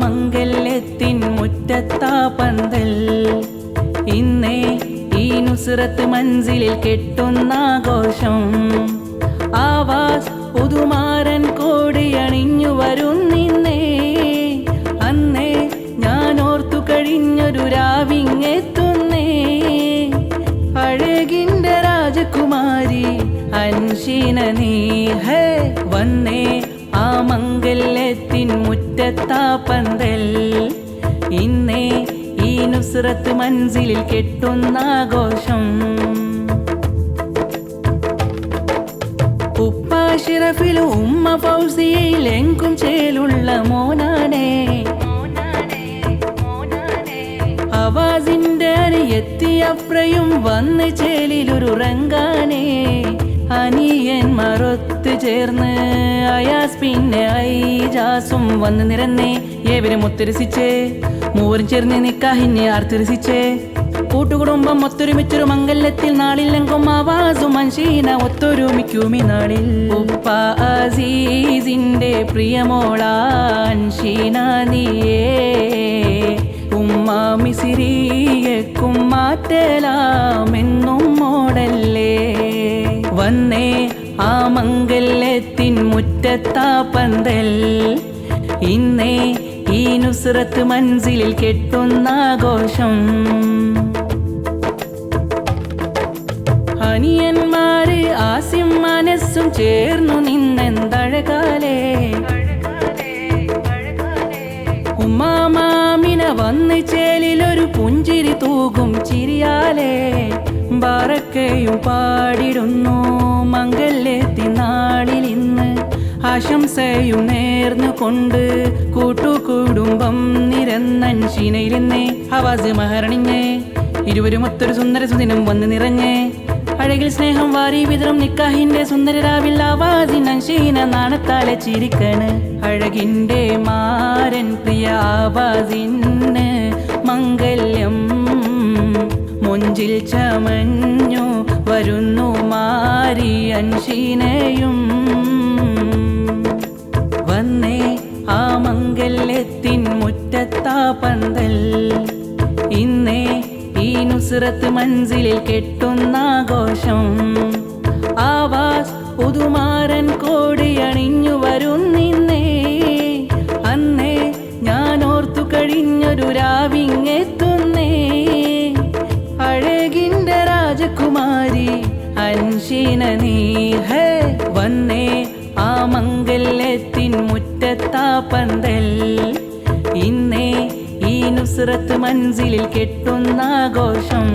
മംഗല്യത്തിൻ മുറ്റത്താ പന്തൽ ഇന്നേ ഈ നുസ്രത്ത് മൻസിലിൽ കെട്ടുന്നാഘോഷം ആവാസ് പുതുമാരൻ കോടിയണിഞ്ഞു വരുന്നിന്നേ അന്നേ ഞാൻ ഓർത്തു കഴിഞ്ഞൊരു രാവിങ്ങെത്തുന്നേ അഴകിൻ്റെ രാജകുമാരി അൻഷീന നീ ഹേ വന്നേ ആ മംഗല്യത്തിൻ മുറ്റത്താ പന്തൽ ഇന്നേ ഈ നുസ്രത്ത് മൻസിലിൽ കെട്ടുന്നാഘോഷം ഉപ്പ ഷിറഫിലും ഉമ്മ ഫൗസിയയിലെങ്കും ചേലുള്ള മോനാണേ അവാസിന്റെ അനിയത്തി അഫ്രയും വന്ന് ചേലിലൊരു റങ്കാനേ അനിയന്മാരൊത്തു ചേർന്ന് അയാസ് പിന്നെ ഐജാസും വന്ന് നിരന്നേ ഏവരും ഒത്തുരസിച്ചേ മൂവരും ചേർന്ന് നിക്കാഹിനെ ആർത്തിരസിച്ചേ കൂട്ടുകുടുംബം ഒത്തൊരുമിച്ചൊരു മംഗല്യത്തിൽ നാളിലെങ്കും ആവാസും അൻഷീന ഒത്തൊരുമിക്കുമി നാളിൽ ഉപ്പ അസീസിന്റെ പ്രിയമോളാ അൻഷീന നീയേ ഉമ്മ മിസിരിയക്കും മാറ്റലാമെന്നും മോടല്ലേ വന്നേ ആ മംഗല്യത്തിൻ മുറ്റത്താ പന്തൽ ഇന്നേ ഈ നുസ്രത്ത് മൻസിലിൽ കെട്ടുന്നാഘോഷം അനിയന്മാര് ആസിം മനസ്സും ചേർന്നു നിന്നെന്തഴകാലേ ഉമ്മാമാമിന വന്ന് ചേലിലൊരു പുഞ്ചിരി തൂകും ചിരിയാലേ ബാറക്കയും പാടിടുന്നു മംഗല്യത്തിൻ നാളിൽ ഇന്ന് ആശംസയും നേർന്നുകൊണ്ട് കൂട്ടുകുടുംബം നിരന്നൻഷീനയിരുന്നേ അവാസ് മഹറണിഞ്ഞേ ഇരുവരും ഒത്തൊരു സുന്ദര സുദിനം വന്ന് നിറഞ്ഞേ അഴകിൽ സ്നേഹം വാരി വിതറും നിക്കാഹിന്റെ സുന്ദരരാവിൽ ആവാസിൻ അൻഷീന നാണത്താലെ ചിരിക്കണ് അഴകിന്റെ മാരൻ പ്രിയ ആവാസിന് മംഗല്യം മൊഞ്ചിൽ ചമഞ്ഞു വരുന്നു മാരി അൻഷീനയും വന്നേ ആ മംഗല്യത്തിൻ മുറ്റത്താ പന്തൽ ഇന്നേ ഈ നുസ്രത്ത് മൻസിലിൽ കെട്ടുന്നാഘോഷം ആവാസ് പുതുമാരൻ കോടിയണിഞ്ഞു വരുന്നിന്നേ അന്നേ ഞാൻ ഓർത്തു കഴിഞ്ഞൊരു രാവിങ്ങെത്തുന്നേ അഴകിൻ്റെ രാജകുമാരി അൻഷീന നീ ഹേ വന്നേ ആ മംഗല്യത്തിൻ മുറ്റത്താ പന്തൽ ഇന്നേ ഈ നുസ്രത്ത് മൻസിലിൽ കെട്ടുന്നാഘോഷം